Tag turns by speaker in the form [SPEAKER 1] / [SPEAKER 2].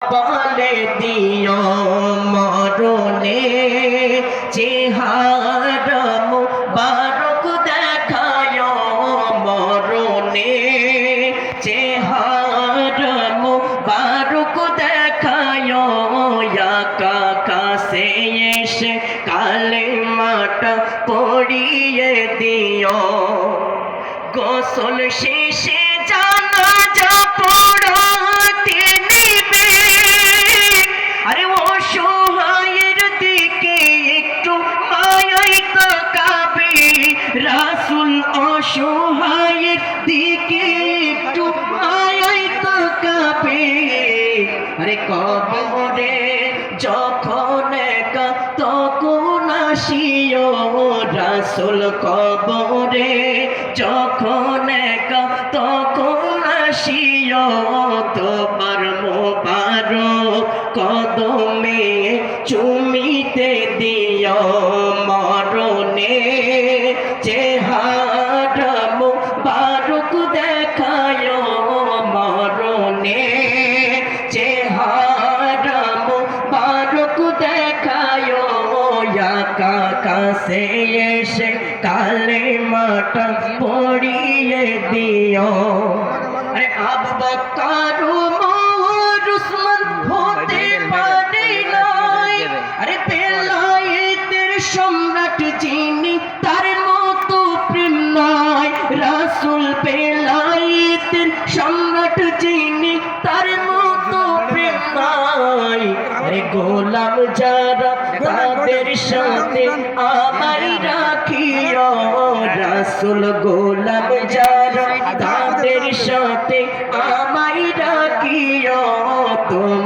[SPEAKER 1] বলে দিও মরণে চেহারা মুবারক দেখায় মরণে চেহারা মুবারক দেখায় কাছে এসে কালেমাটা পড়িয়ে দিও গোসল শেষে জানাজা পড়াতে নিবে আরে অসহায়ের দিকে একটু মায়ায় তাকাবে রাসূল অসহায়ের দিকে একটু মায়ায় তাকাবে আরে কবরে যখন একা তখন আসিও রাসূল কবরে যখন একা তখন আসিও তোমার মোবারক কদমে চুমিতে দিও মরণে চেহারা মুবারক দেখায় মরণে চেহারা মুবারক দেখায় কাছে এসে কালেমাটা পড়িয়ে দিও আরে আবু বকর ওমর উসমান হতে পারে নাই আরে বেলায়েতের সম্রাট যিনি তার মতো প্রেম নাই রাসূল বেলায়েতের সম্রাট যিনি তার মতো প্রেম নাই আরে গোলাম যারা তাদের সাথে আমায় রাখিও রাসূল গোলাম যারা